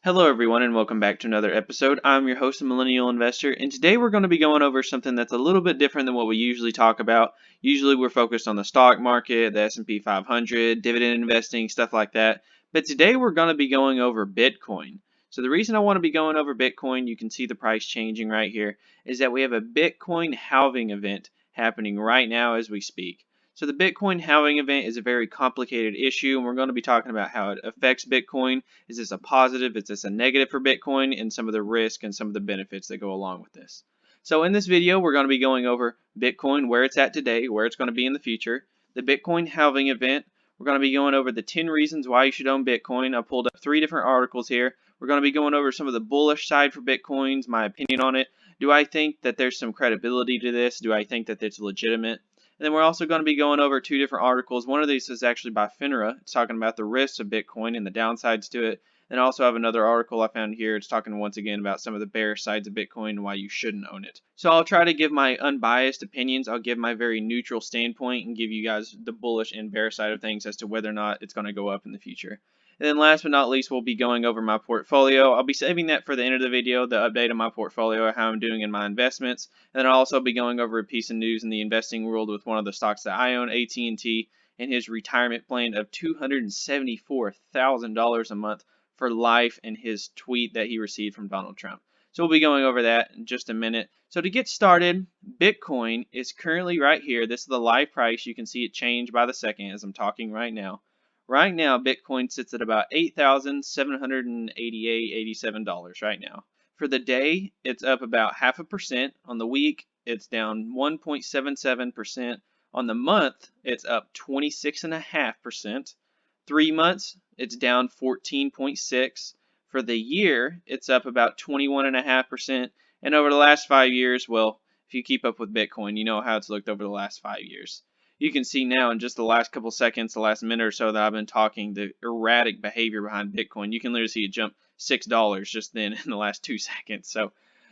Hello, everyone, and welcome back to another episode. I'm your host, the Millennial Investor, and today we're going to be going over something that's a little bit different than what we usually talk about. Usually, we're focused on the stock market, the S&P 500, dividend investing, stuff like that. But today, we're going to be going over Bitcoin. So the reason I want to be going over Bitcoin, you can see the price changing right here, is that we have a Bitcoin halving event happening right now as we speak. So the Bitcoin halving event is a very complicated issue, and we're going to be talking about how it affects Bitcoin. Is this a positive? Is this a negative for Bitcoin? And some of the risk and some of the benefits that go along with this. So in this video, we're going to be going over Bitcoin, where it's at today, where it's going to be in the future, the Bitcoin halving event. We're going to be going over the 10 reasons why you should own Bitcoin. I pulled up 3 different articles here. We're going to be going over some of the bullish side for Bitcoins, my opinion on it. Do I think that there's some credibility to this? Do I think that it's legitimate? And then we're also going to be going over 2 different articles. One of these is actually by FINRA. It's talking about the risks of Bitcoin and the downsides to it. And I also have another article I found here. It's talking once again about some of the bearish sides of Bitcoin and why you shouldn't own it. So I'll try to give my unbiased opinions. I'll give my very neutral standpoint and give you guys the bullish and bearish side of things as to whether or not it's going to go up in the future. And then last but not least, we'll be going over my portfolio. I'll be saving that for the end of the video, the update of my portfolio, how I'm doing in my investments. And then I'll also be going over a piece of news in the investing world with one of the stocks that I own, AT&T, and his retirement plan of $274,000 a month for life, and his tweet that he received from Donald Trump. So we'll be going over that in just a minute. So to get started, Bitcoin is currently right here. This is the live price. You can see it change by the second as I'm talking right now. Right now, Bitcoin sits at about $8,788.87 right now. For the day, it's up about 0.5%. On the week, it's down 1.77%. On the month, it's up 26.5%. 3 months, it's down 14.6%. For the year, it's up about 21.5%. And over the last 5 years, well, if you keep up with Bitcoin, you know how it's looked over the last 5 years. You can see now in just the last couple seconds, the last minute or so that I've been talking, the erratic behavior behind Bitcoin. You can literally see it jump $6 just then in the last 2 seconds. So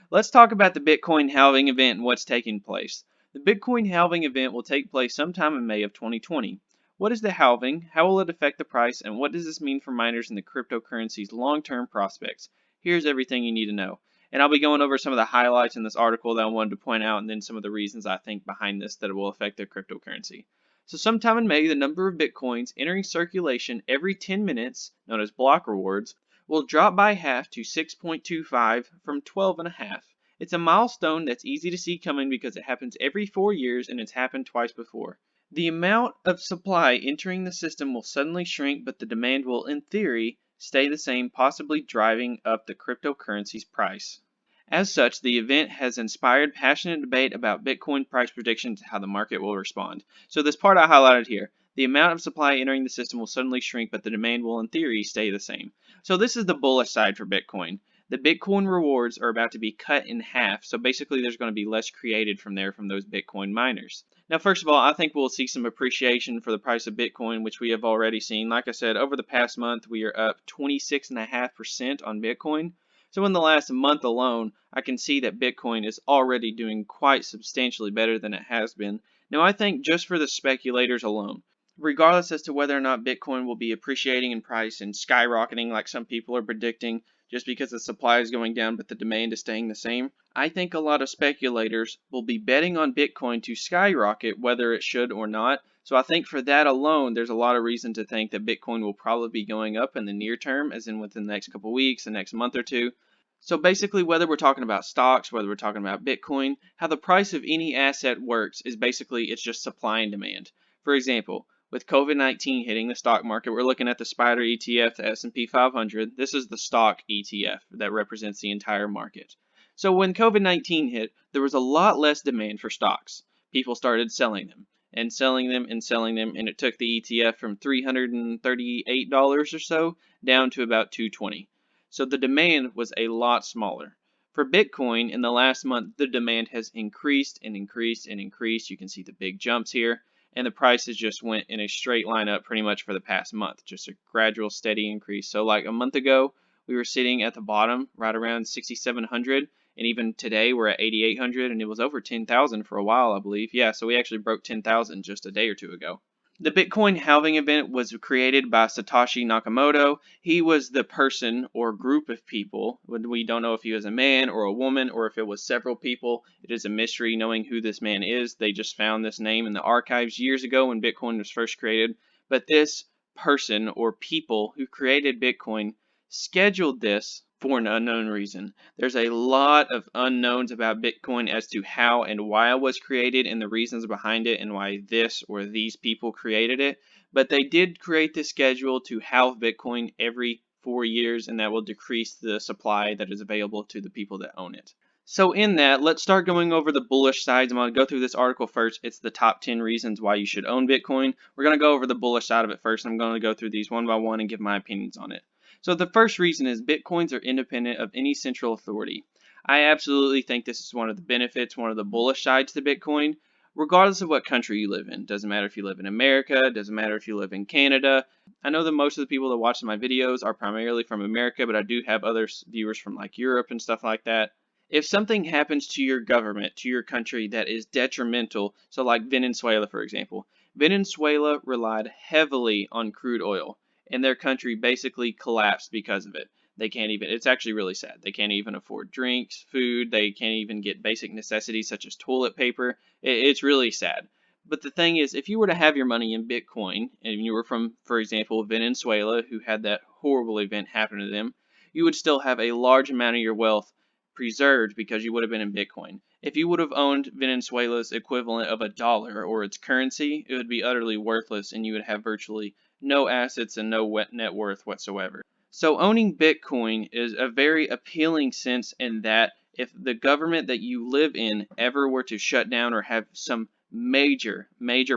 let's talk about the Bitcoin halving event and what's taking place. The Bitcoin halving event will take place sometime in May of 2020. What is the halving? How will it affect the price? And what does this mean for miners in the cryptocurrency's long-term prospects? Here's everything you need to know. And I'll be going over some of the highlights in this article that I wanted to point out, and then some of the reasons I think behind this that it will affect their cryptocurrency. So sometime in May, the number of Bitcoins entering circulation every 10 minutes, known as block rewards, will drop by half to 6.25 from 12.5. It's a milestone that's easy to see coming because it happens every 4 years and it's happened twice before. The amount of supply entering the system will suddenly shrink, but the demand will, in theory, stay the same, possibly driving up the cryptocurrency's price. As such, the event has inspired passionate debate about Bitcoin price predictions and how the market will respond. So this part I highlighted here. The amount of supply entering the system will suddenly shrink, but the demand will, in theory, stay the same. So this is the bullish side for Bitcoin. The Bitcoin rewards are about to be cut in half, so basically there's going to be less created from there from those Bitcoin miners. Now, first of all, I think we'll see some appreciation for the price of Bitcoin, which we have already seen. Like I said, over the past month, we are up 26.5% on Bitcoin. So in the last month alone, I can see that Bitcoin is already doing quite substantially better than it has been. Now, I think just for the speculators alone, regardless as to whether or not Bitcoin will be appreciating in price and skyrocketing like some people are predicting, just because the supply is going down but the demand is staying the same, I think a lot of speculators will be betting on Bitcoin to skyrocket whether it should or not. So I think for that alone, there's a lot of reason to think that Bitcoin will probably be going up in the near term, as in within the next couple weeks, the next month or two. So basically, whether we're talking about stocks, whether we're talking about Bitcoin, how the price of any asset works is basically it's just supply and demand. For example, with COVID-19 hitting the stock market, we're looking at the SPDR ETF, the S&P 500. This is the stock ETF that represents the entire market. So when COVID-19 hit, there was a lot less demand for stocks. People started selling them and selling them and selling them, and it took the ETF from $338 or so down to about $220. So the demand was a lot smaller. For Bitcoin, in the last month, the demand has increased and increased and increased. You can see the big jumps here. And the prices just went in a straight line up pretty much for the past month. Just a gradual, steady increase. So like a month ago, we were sitting at the bottom, right around 6,700. And even today, we're at 8,800. And it was over 10,000 for a while, I believe. Yeah, so we actually broke 10,000 just a day or two ago. The Bitcoin halving event was created by Satoshi Nakamoto. He was the person or group of people. We don't know if he was a man or a woman or if it was several people. It is a mystery knowing who this man is. They just found this name in the archives years ago when Bitcoin was first created. But this person or people who created Bitcoin scheduled this for an unknown reason. There's a lot of unknowns about Bitcoin as to how and why it was created and the reasons behind it and why this or these people created it. But they did create this schedule to halve Bitcoin every 4 years, and that will decrease the supply that is available to the people that own it. So in that, let's start going over the bullish sides. I'm going to go through this article first. It's the top 10 reasons why you should own Bitcoin. We're going to go over the bullish side of it first. I'm going to go through these one by one and give my opinions on it. So the first reason is Bitcoins are independent of any central authority. I absolutely think this is one of the benefits, one of the bullish sides to Bitcoin, regardless of what country you live in. Doesn't matter if you live in America, doesn't matter if you live in Canada. I know that most of the people that watch my videos are primarily from America, but I do have other viewers from like Europe and stuff like that. If something happens to your government, to your country that is detrimental, so like Venezuela, for example, Venezuela relied heavily on crude oil, and their country basically collapsed because of it. They can't even, it's actually really sad. They can't even afford drinks, food, they can't even get basic necessities such as toilet paper. It's really sad. But the thing is, if you were to have your money in Bitcoin, and you were from, for example, Venezuela, who had that horrible event happen to them, you would still have a large amount of your wealth preserved because you would have been in Bitcoin. If you would have owned Venezuela's equivalent of a dollar or its currency, it would be utterly worthless and you would have virtually no assets and no net worth whatsoever. So owning Bitcoin is a very appealing sense in that if the government that you live in ever were to shut down or have some major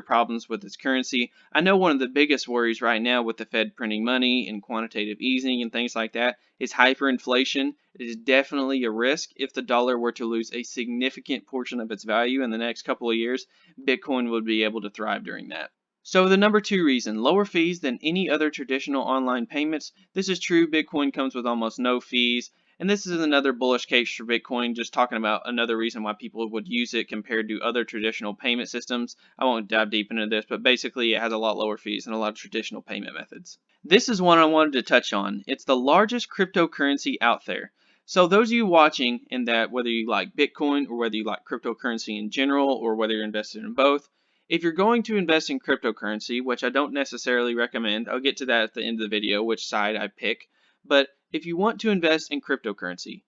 problems with its currency, I know one of the biggest worries right now with the Fed printing money and quantitative easing and things like that is hyperinflation. It is definitely a risk if the dollar were to lose a significant portion of its value in the next couple of years. Bitcoin would be able to thrive during that. So the number two reason, lower fees than any other traditional online payments. This is true, Bitcoin comes with almost no fees. And this is another bullish case for Bitcoin, just talking about another reason why people would use it compared to other traditional payment systems. I won't dive deep into this, but basically it has a lot lower fees than a lot of traditional payment methods. This is one I wanted to touch on. It's the largest cryptocurrency out there. So those of you watching, in that whether you like Bitcoin or whether you like cryptocurrency in general or whether you're invested in both, if you're going to invest in cryptocurrency, which I don't necessarily recommend, I'll get to that at the end of the video, which side I pick, but if you want to invest in cryptocurrency,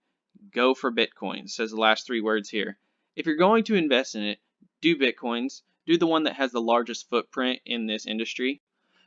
go for Bitcoin. It says the last three words here. If you're going to invest in it, do Bitcoins. Do the one that has the largest footprint in this industry.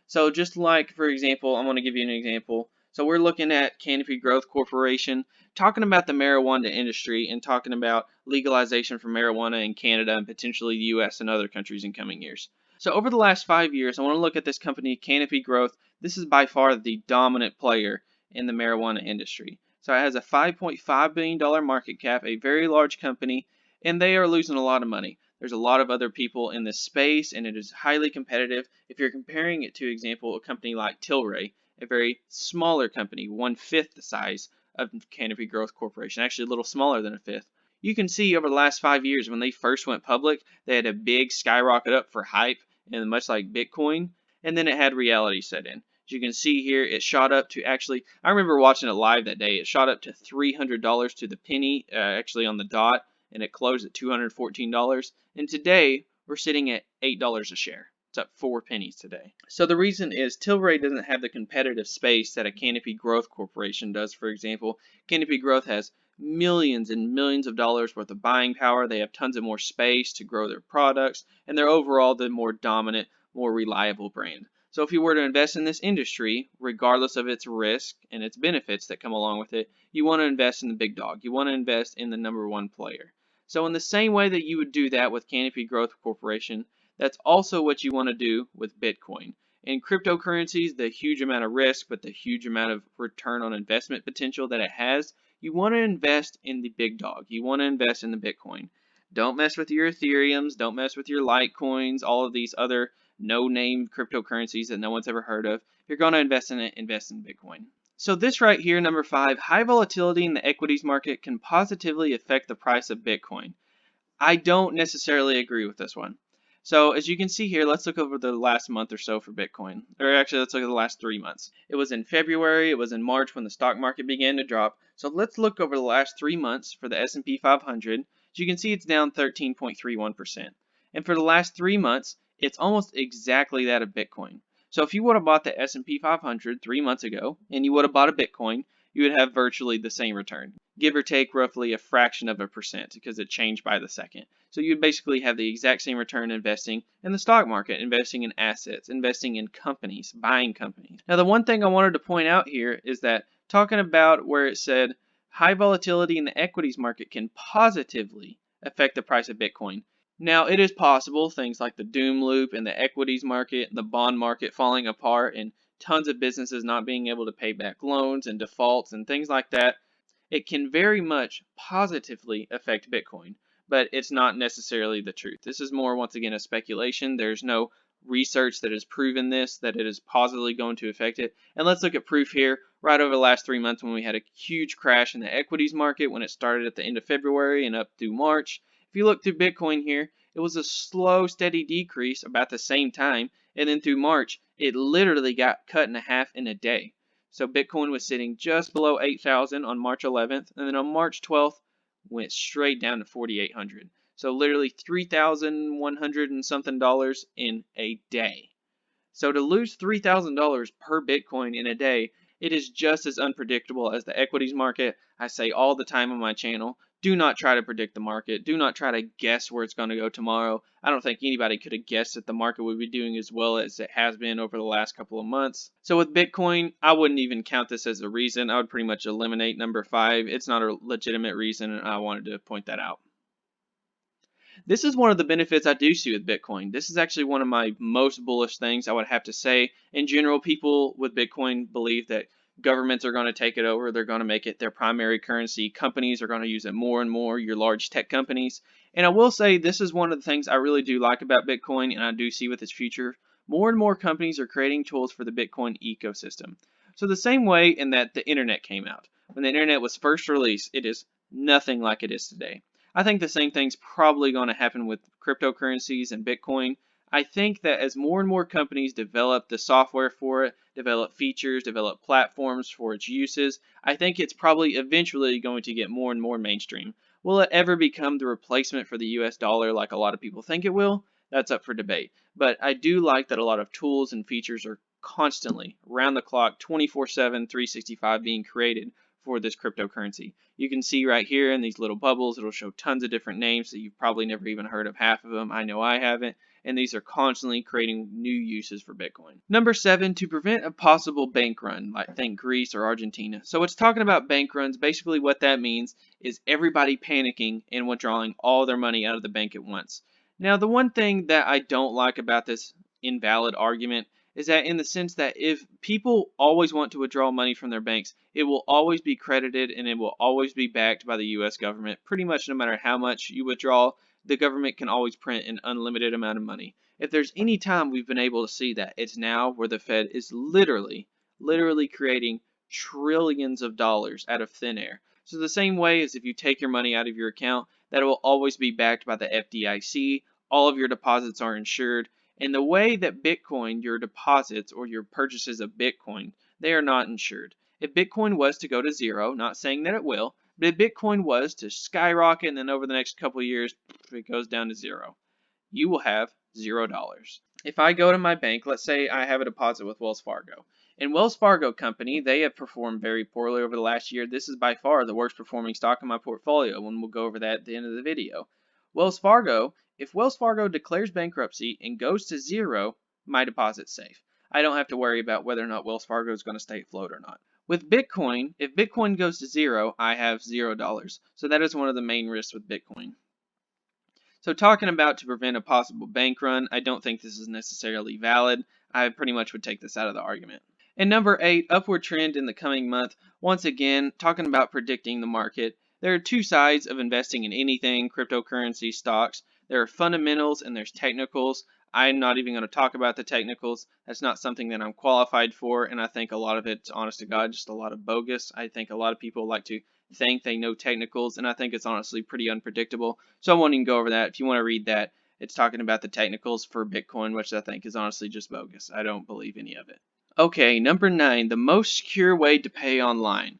So just like, for example, I'm going to give you an example. So we're looking at Canopy Growth Corporation, talking about the marijuana industry and talking about legalization for marijuana in Canada and potentially the US and other countries in coming years. So over the last 5 years, I want to look at this company, Canopy Growth. This is by far the dominant player in the marijuana industry. So it has a $5.5 billion market cap, a very large company, and they are losing a lot of money. There's a lot of other people in this space, and it is highly competitive. If you're comparing it to, example, a company like Tilray, a very smaller company, 1/5 the size of Canopy Growth Corporation, actually a little smaller than a fifth. You can see over the last 5 years when they first went public, they had a big skyrocket up for hype, and much like Bitcoin, and then it had reality set in. As you can see here, it shot up to actually, I remember watching it live that day, it shot up to $300 to the penny, actually on the dot, and it closed at $214. And today, we're sitting at $8 a share. It's up 4 pennies today. So the reason is Tilray doesn't have the competitive space that a Canopy Growth Corporation does. For example, Canopy Growth has millions and millions of dollars worth of buying power. They have tons of more space to grow their products, and they're overall the more dominant, more reliable brand. So if you were to invest in this industry, regardless of its risk and its benefits that come along with it, you want to invest in the big dog. You want to invest in the number one player. So in the same way that you would do that with Canopy Growth Corporation, that's also what you want to do with Bitcoin. In cryptocurrencies, the huge amount of risk, but the huge amount of return on investment potential that it has, you want to invest in the big dog. You want to invest in the Bitcoin. Don't mess with your Ethereums. Don't mess with your Litecoins, all of these other no-name cryptocurrencies that no one's ever heard of. If you're going to invest in it, invest in Bitcoin. So this right here, number 5, high volatility in the equities market can positively affect the price of Bitcoin. I don't necessarily agree with this one. So as you can see here, let's look over the last month or so for Bitcoin. Or actually, let's look at the last 3 months. It was in February, it was in March when the stock market began to drop. So let's look over the last 3 months for the S&P 500. As you can see, it's down 13.31%. And for the last 3 months, it's almost exactly that of Bitcoin. So if you would have bought the S&P 500 3 months ago, and you would have bought a Bitcoin, you would have virtually the same return, give or take roughly a fraction of a percent because it changed by the second. So you'd basically have the exact same return investing in the stock market, investing in assets, investing in companies, buying companies. Now, the one thing I wanted to point out here is that talking about where it said high volatility in the equities market can positively affect the price of Bitcoin. Now, it is possible things like the doom loop and the equities market, the bond market falling apart, and tons of businesses not being able to pay back loans and defaults and things like that, it can very much positively affect Bitcoin, but it's not necessarily the truth. This is more, once again, a speculation. There's no research that has proven this, that it is positively going to affect it. And let's look at proof here. Right over the last 3 months when we had a huge crash in the equities market when it started at the end of February and up through March. If you look through Bitcoin here, it was a slow, steady decrease about the same time. And then through March, it literally got cut in half in a day. So Bitcoin was sitting just below 8,000 on March 11th, and then on March 12th went straight down to 4,800. So literally 3,100 and something dollars in a day. So to lose $3,000 per Bitcoin in a day, it is just as unpredictable as the equities market. I say all the time on my channel, do not try to predict the market. Do not try to guess where it's going to go tomorrow. I don't think anybody could have guessed that the market would be doing as well as it has been over the last couple of months. So with Bitcoin, I wouldn't even count this as a reason. I would pretty much eliminate number 5. It's not a legitimate reason, and I wanted to point that out. This is one of the benefits I do see with Bitcoin. This is actually one of my most bullish things I would have to say. In general, people with Bitcoin believe that governments are going to take it over. They're going to make it their primary currency. Companies are going to use it more and more, your large tech companies. And I will say this is one of the things I really do like about Bitcoin, and I do see with its future. More and more companies are creating tools for the Bitcoin ecosystem. So the same way in that the internet came out. When the internet was first released, it is nothing like it is today. I think the same thing's probably going to happen with cryptocurrencies and Bitcoin. I think that as more and more companies develop the software for it, develop features, develop platforms for its uses, I think it's probably eventually going to get more and more mainstream. Will it ever become the replacement for the US dollar like a lot of people think it will? That's up for debate. But I do like that a lot of tools and features are constantly, round the clock, 24/7, 365 being created for this cryptocurrency. You can see right here in these little bubbles, it'll show tons of different names that you've probably never even heard of half of them. I know I haven't. And these are constantly creating new uses for Bitcoin. Number 7, to prevent a possible bank run, like think Greece or Argentina. So it's talking about bank runs. Basically what that means is everybody panicking and withdrawing all their money out of the bank at once. Now the one thing that I don't like about this invalid argument is that in the sense that if people always want to withdraw money from their banks, it will always be credited and it will always be backed by the US government. Pretty much no matter how much you withdraw, the government can always print an unlimited amount of money. If there's any time we've been able to see that, it's now where the Fed is literally creating trillions of dollars out of thin air. So the same way as if you take your money out of your account, that it will always be backed by the FDIC, all of your deposits are insured, and the way that Bitcoin, your deposits or your purchases of Bitcoin, they are not insured. If Bitcoin was to go to zero, not saying that it will, but if Bitcoin was to skyrocket and then over the next couple of years, it goes down to zero, you will have $0. If I go to my bank, let's say I have a deposit with Wells Fargo. And Wells Fargo Company, they have performed very poorly over the last year. This is by far the worst performing stock in my portfolio, and we'll go over that at the end of the video. Wells Fargo, if Wells Fargo declares bankruptcy and goes to zero, my deposit's safe. I don't have to worry about whether or not Wells Fargo is going to stay afloat or not. With Bitcoin, if Bitcoin goes to zero, I have $0. So that is one of the main risks with Bitcoin. So talking about to prevent a possible bank run, I don't think this is necessarily valid. I pretty much would take this out of the argument. And number 8, upward trend in the coming month. Once again, talking about predicting the market. There are two sides of investing in anything, cryptocurrency, stocks. There are fundamentals and there's technicals. I'm not even going to talk about the technicals. That's not something that I'm qualified for, and I think a lot of it's, honest to God, just a lot of bogus. I think a lot of people like to think they know technicals, and I think it's honestly pretty unpredictable. So I won't even go over that. If you want to read that, It's talking about the technicals for Bitcoin, which I think is honestly just bogus. I don't believe any of it. Okay, number 9, the most secure way to pay online.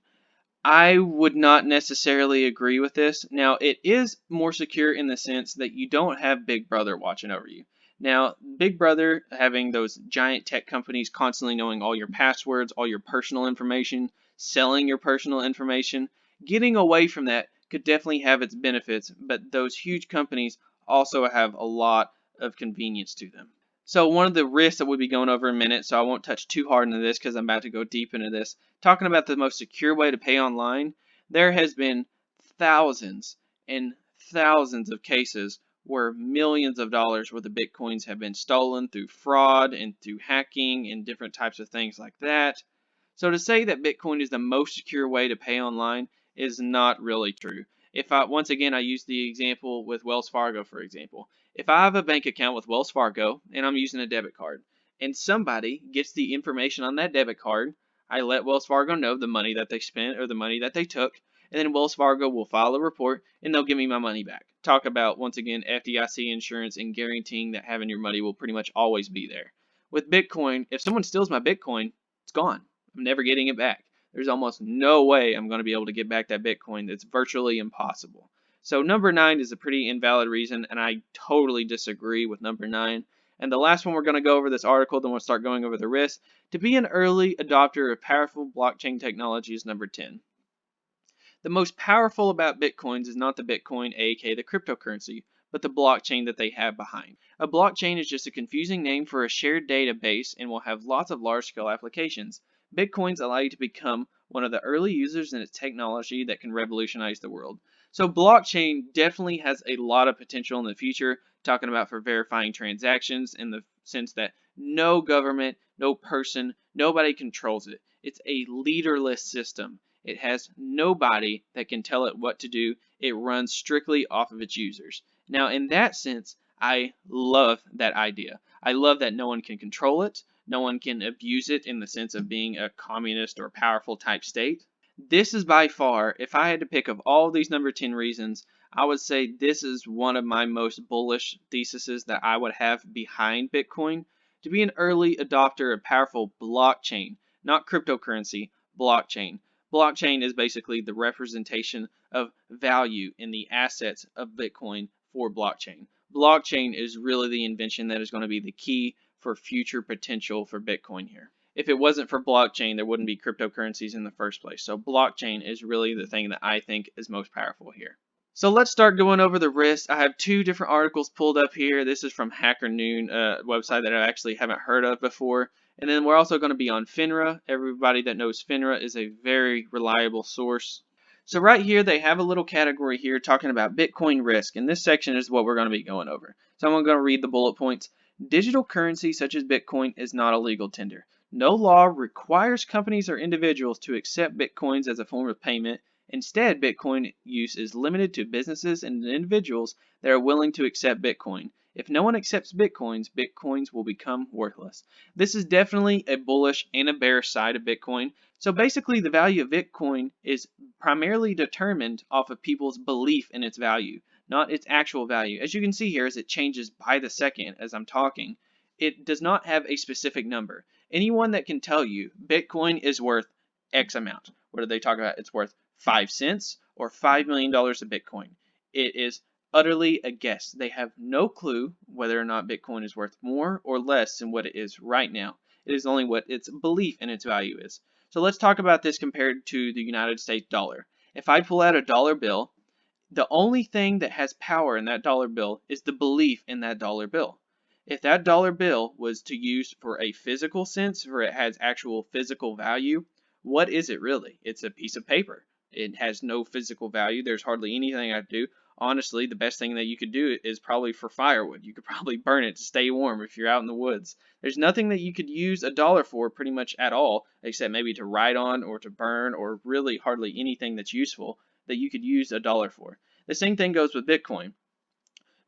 I would not necessarily agree with this. Now, it is more secure in the sense that you don't have Big Brother watching over you. Now, Big Brother having those giant tech companies constantly knowing all your passwords, all your personal information, selling your personal information, getting away from that could definitely have its benefits, but those huge companies also have a lot of convenience to them. So one of the risks that we'll be going over in a minute, so I won't touch too hard into this because I'm about to go deep into this. Talking about the most secure way to pay online, there has been thousands and thousands of cases where millions of dollars worth of bitcoins have been stolen through fraud and through hacking and different types of things like that. So to say that Bitcoin is the most secure way to pay online is not really true. If I once again I use the example with Wells Fargo for example. If I have a bank account with Wells Fargo and I'm using a debit card and somebody gets the information on that debit card, I let Wells Fargo know the money that they spent or the money that they took, and then Wells Fargo will file a report and they'll give me my money back. Talk about once again FDIC insurance and guaranteeing that having your money will pretty much always be there. With Bitcoin, if someone steals my Bitcoin, it's gone. I'm never getting it back. There's almost no way I'm going to be able to get back that Bitcoin. It's virtually impossible. So number 9 is a pretty invalid reason, and I totally disagree with number 9. And the last one we're going to go over this article, then we'll start going over the risks. To be an early adopter of powerful blockchain technology is number 10. The most powerful about Bitcoins is not the Bitcoin, aka the cryptocurrency, but the blockchain that they have behind. A blockchain is just a confusing name for a shared database and will have lots of large-scale applications. Bitcoins allow you to become one of the early users in its technology that can revolutionize the world. So blockchain definitely has a lot of potential in the future, talking about for verifying transactions in the sense that no government, no person, nobody controls it. It's a leaderless system. It has nobody that can tell it what to do. It runs strictly off of its users. Now, in that sense, I love that idea. I love that no one can control it. No one can abuse it in the sense of being a communist or powerful type state. This is by far, if I had to pick of all these number 10 reasons, I would say this is one of my most bullish theses that I would have behind Bitcoin. To be an early adopter of powerful blockchain, not cryptocurrency, blockchain. Blockchain is basically the representation of value in the assets of Bitcoin for blockchain. Blockchain is really the invention that is going to be the key for future potential for Bitcoin here. If it wasn't for blockchain, there wouldn't be cryptocurrencies in the first place. So blockchain is really the thing that I think is most powerful here. So let's start going over the risks. I have 2 different articles pulled up here. This is from Hacker Noon, a website that I actually haven't heard of before. And then we're also going to be on FINRA. Everybody that knows FINRA is a very reliable source. So right here, they have a little category here talking about Bitcoin risk. And this section is what we're going to be going over. So I'm going to read the bullet points. Digital currency such as Bitcoin is not a legal tender. No law requires companies or individuals to accept Bitcoins as a form of payment. Instead, Bitcoin use is limited to businesses and individuals that are willing to accept Bitcoin. If no one accepts Bitcoins, Bitcoins will become worthless. This is definitely a bullish and a bearish side of Bitcoin. So basically, the value of Bitcoin is primarily determined off of people's belief in its value, not its actual value. As you can see here, as it changes by the second as I'm talking, it does not have a specific number. Anyone that can tell you Bitcoin is worth X amount, what do they talk about? It's worth 5 cents or $5 million of Bitcoin. It is utterly a guess. They have no clue whether or not Bitcoin is worth more or less than what it is right now. It is only what its belief in its value is. So let's talk about this compared to the United States dollar. If I pull out a dollar bill, the only thing that has power in that dollar bill is the belief in that dollar bill. If that dollar bill was to use for a physical sense, where it has actual physical value, what is it really? It's a piece of paper. It has no physical value. There's hardly anything I do. Honestly, the best thing that you could do is probably for firewood. You could probably burn it to stay warm if you're out in the woods. There's nothing that you could use a dollar for pretty much at all, except maybe to write on or to burn, or really hardly anything that's useful that you could use a dollar for. The same thing goes with Bitcoin.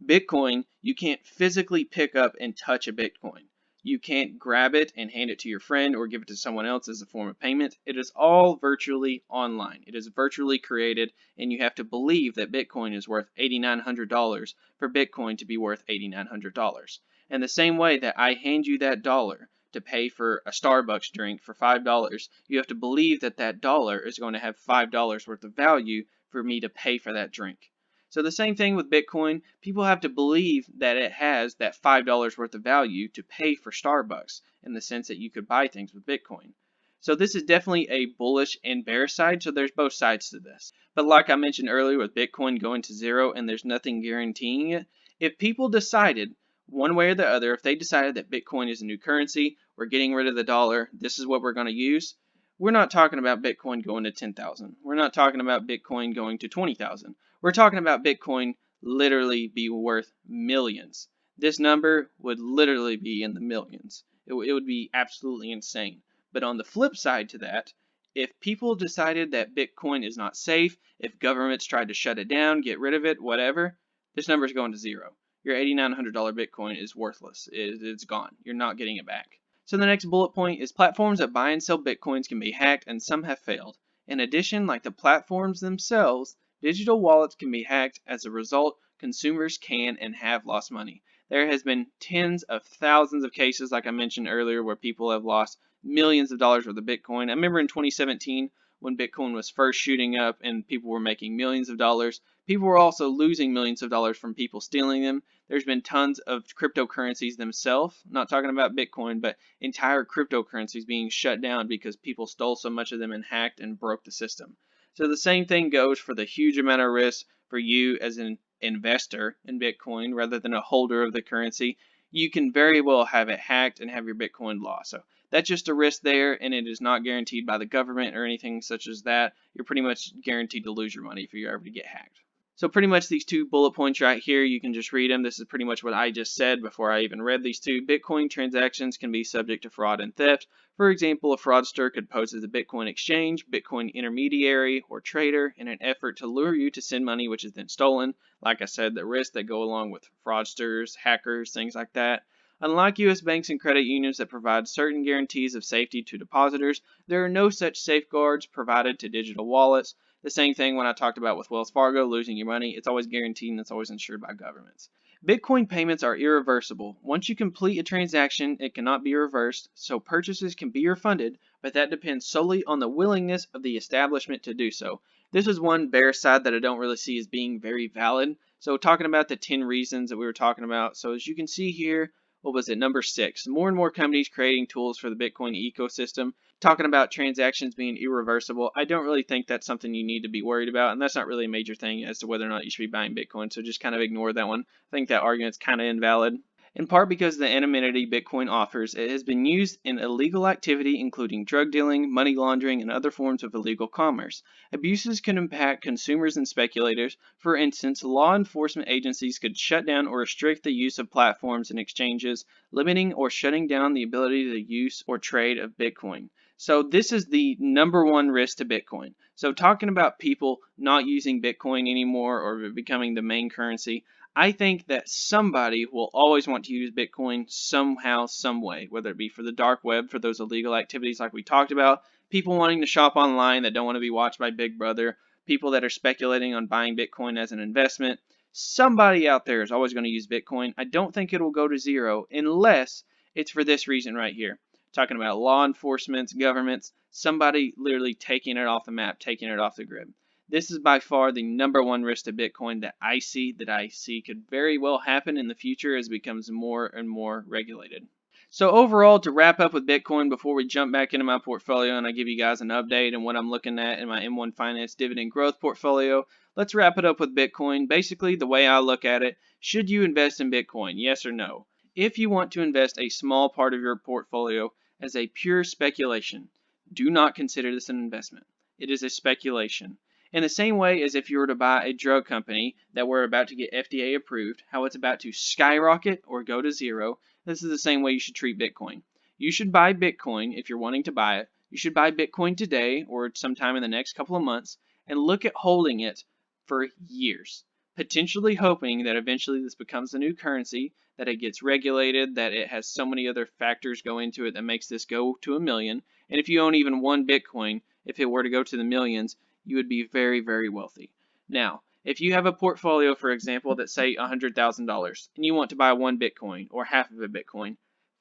Bitcoin, you can't physically pick up and touch a Bitcoin. You can't grab it and hand it to your friend or give it to someone else as a form of payment. It is all virtually online. It is virtually created, and you have to believe that Bitcoin is worth $8,900 for Bitcoin to be worth $8,900. And the same way that I hand you that dollar to pay for a Starbucks drink for $5, you have to believe that that dollar is going to have $5 worth of value for me to pay for that drink. So the same thing with Bitcoin, people have to believe that it has that $5 worth of value to pay for Starbucks in the sense that you could buy things with Bitcoin. So this is definitely a bullish and bearish side, so there's both sides to this. But like I mentioned earlier with Bitcoin going to zero and there's nothing guaranteeing it, if people decided one way or the other, if they decided that Bitcoin is a new currency, we're getting rid of the dollar, this is what we're going to use, we're not talking about Bitcoin going to 10,000. We're not talking about Bitcoin going to 20,000. We're talking about Bitcoin literally be worth millions. This number would literally be in the millions. It would be absolutely insane. But on the flip side to that, if people decided that Bitcoin is not safe, if governments tried to shut it down, get rid of it, whatever, this number is going to zero. Your $8,900 Bitcoin is worthless. It's gone. You're not getting it back. So the next bullet point is platforms that buy and sell Bitcoins can be hacked, and some have failed. In addition, like the platforms themselves, digital wallets can be hacked. As a result, consumers can and have lost money. There has been tens of thousands of cases, like I mentioned earlier, where people have lost millions of dollars worth of Bitcoin. I remember in 2017 when Bitcoin was first shooting up and people were making millions of dollars. People were also losing millions of dollars from people stealing them. There's been tons of cryptocurrencies themselves, not talking about Bitcoin, but entire cryptocurrencies being shut down because people stole so much of them and hacked and broke the system. So the same thing goes for the huge amount of risk for you as an investor in Bitcoin rather than a holder of the currency. You can very well have it hacked and have your Bitcoin lost. So that's just a risk there, and it is not guaranteed by the government or anything such as that. You're pretty much guaranteed to lose your money if you're ever to get hacked. So pretty much these 2 bullet points right here, you can just read them. This is pretty much what I just said before I even read these 2. Bitcoin transactions can be subject to fraud and theft. For example, a fraudster could pose as a Bitcoin exchange, Bitcoin intermediary, or trader in an effort to lure you to send money which is then stolen. Like I said, the risks that go along with fraudsters, hackers, things like that. Unlike U.S. banks and credit unions that provide certain guarantees of safety to depositors, there are no such safeguards provided to digital wallets. The same thing when I talked about with Wells Fargo, losing your money. It's always guaranteed and it's always insured by governments. Bitcoin payments are irreversible. Once you complete a transaction, it cannot be reversed, so purchases can be refunded, but that depends solely on the willingness of the establishment to do so. This is one bear side that I don't really see as being very valid. So talking about the 10 reasons that we were talking about. So as you can see here, what was it, number 6, more and more companies creating tools for the Bitcoin ecosystem. Talking about transactions being irreversible, I don't really think that's something you need to be worried about, and that's not really a major thing as to whether or not you should be buying Bitcoin, so just kind of ignore that one. I think that argument's kind of invalid. In part because of the anonymity Bitcoin offers, it has been used in illegal activity including drug dealing, money laundering, and other forms of illegal commerce. Abuses can impact consumers and speculators. For instance, law enforcement agencies could shut down or restrict the use of platforms and exchanges, limiting or shutting down the ability to use or trade of Bitcoin. So this is the number one risk to Bitcoin. So talking about people not using Bitcoin anymore or becoming the main currency, I think that somebody will always want to use Bitcoin somehow, some way, whether it be for the dark web, for those illegal activities like we talked about, people wanting to shop online that don't want to be watched by Big Brother, people that are speculating on buying Bitcoin as an investment. Somebody out there is always going to use Bitcoin. I don't think it will go to zero unless it's for this reason right here. Talking about law enforcement, governments, somebody literally taking it off the map, taking it off the grid. This is by far the number one risk to Bitcoin that I see could very well happen in the future as it becomes more and more regulated. So overall, to wrap up with Bitcoin before we jump back into my portfolio and I give you guys an update on what I'm looking at in my M1 Finance dividend growth portfolio, let's wrap it up with Bitcoin. Basically, the way I look at it, should you invest in Bitcoin? Yes or no? If you want to invest a small part of your portfolio as a pure speculation, do not consider this an investment. It is a speculation. In the same way as if you were to buy a drug company that were about to get FDA approved, how it's about to skyrocket or go to zero, this is the same way you should treat Bitcoin. You should buy Bitcoin if you're wanting to buy it. You should buy Bitcoin today or sometime in the next couple of months and look at holding it for years. potentially hoping that eventually this becomes a new currency, that it gets regulated, that it has so many other factors go into it that makes this go to a million. And if you own even one Bitcoin, if it were to go to the millions, you would be very, very wealthy. Now, if you have a portfolio, for example, that's say $100,000 and you want to buy one Bitcoin or half of a Bitcoin,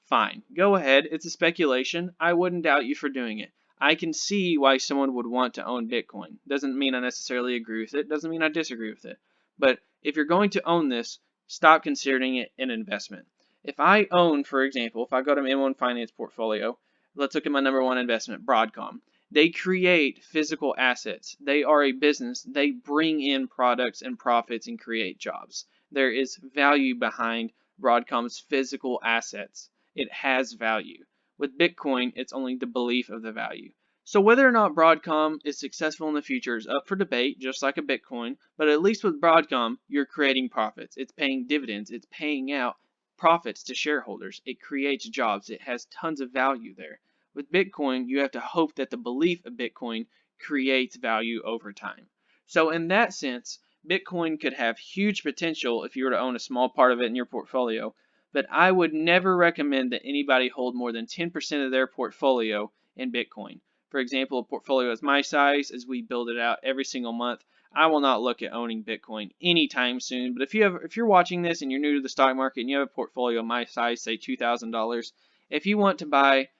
fine. Go ahead. It's a speculation. I wouldn't doubt you for doing it. I can see why someone would want to own Bitcoin. Doesn't mean I necessarily agree with it. Doesn't mean I disagree with it. But if you're going to own this, stop considering it an investment. If I own, for example, if I go to my M1 Finance portfolio, let's look at my number one investment, Broadcom. They create physical assets. They are a business. They bring in products and profits and create jobs. There is value behind Broadcom's physical assets. It has value. With Bitcoin, it's only the belief of the value. So whether or not Broadcom is successful in the future is up for debate, just like a Bitcoin, but at least with Broadcom, you're creating profits. It's paying dividends. It's paying out profits to shareholders. It creates jobs. It has tons of value there. With Bitcoin, you have to hope that the belief of Bitcoin creates value over time. So in that sense, Bitcoin could have huge potential if you were to own a small part of it in your portfolio, but I would never recommend that anybody hold more than 10% of their portfolio in Bitcoin. For example, a portfolio is my size, as we build it out every single month. I will not look at owning Bitcoin anytime soon. But if you're watching this and you're new to the stock market and you have a portfolio my size, say $2,000, if you want to buy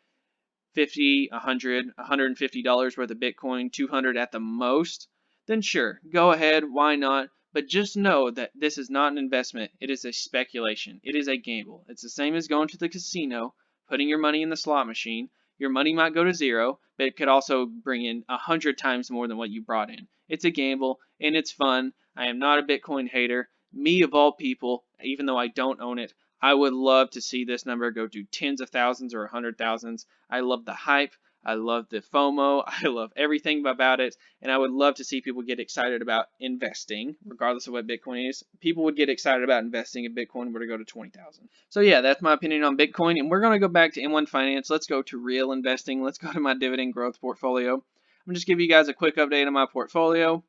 50, 100, $150 worth of Bitcoin, 200 at the most, then sure, go ahead, why not? But just know that this is not an investment. It is a speculation. It is a gamble. It's the same as going to the casino, putting your money in the slot machine. Your money might go to zero, but it could also bring in 100 times more than what you brought in. It's a gamble, and it's fun. I am not a Bitcoin hater. Me, of all people, even though I don't own it, I would love to see this number go to tens of thousands or 100,000s. I love the hype. I love the FOMO. I love everything about it. And I would love to see people get excited about investing, regardless of what Bitcoin is. People would get excited about investing if Bitcoin were to go to 20,000. So yeah, that's my opinion on Bitcoin. And we're going to go back to M1 Finance. Let's go to real investing. Let's go to my dividend growth portfolio. I'm going to just give you guys a quick update on my portfolio.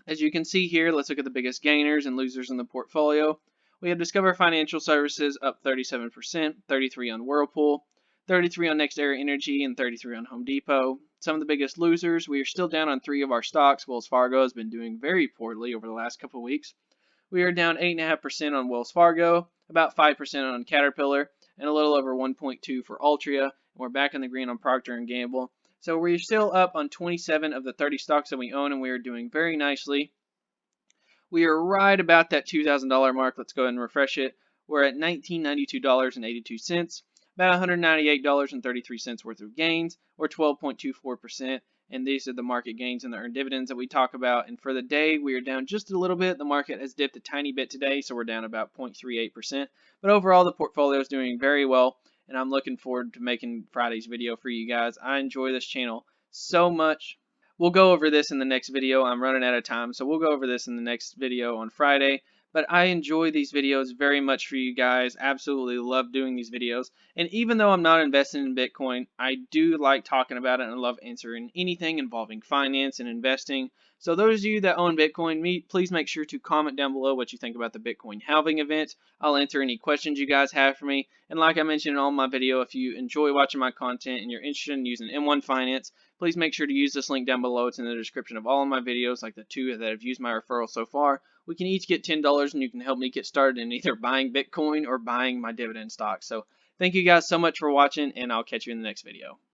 As you can see here, let's look at the biggest gainers and losers in the portfolio. We have Discover Financial Services up 37%, 33 on Whirlpool, 33 on NextEra Energy, and 33 on Home Depot. Some of the biggest losers, we are still down on 3 of our stocks. Wells Fargo has been doing very poorly over the last couple of weeks. We are down 8.5% on Wells Fargo, about 5% on Caterpillar, and a little over 1.2 for Altria. And we're back in the green on Procter & Gamble. So we're still up on 27 of the 30 stocks that we own, and we are doing very nicely. We are right about that $2,000 mark. Let's go ahead and refresh it. We're at $1,992.82, about $198.33 worth of gains, or 12.24%. And these are the market gains and the earned dividends that we talk about. And for the day, we are down just a little bit. The market has dipped a tiny bit today, so we're down about 0.38%. But overall, the portfolio is doing very well, and I'm looking forward to making Friday's video for you guys. I enjoy this channel so much. We'll go over this in the next video. I'm running out of time, so we'll go over this in the next video on Friday. But I enjoy these videos very much for you guys. Absolutely love doing these videos. And even though I'm not investing in Bitcoin, I do like talking about it and I love answering anything involving finance and investing. So those of you that own Bitcoin, please make sure to comment down below what you think about the Bitcoin halving event. I'll answer any questions you guys have for me. And like I mentioned in all my video, if you enjoy watching my content and you're interested in using M1 Finance, please make sure to use this link down below. It's in the description of all of my videos, like the 2 that have used my referral so far. We can each get $10 and you can help me get started in either buying Bitcoin or buying my dividend stock. So thank you guys so much for watching, and I'll catch you in the next video.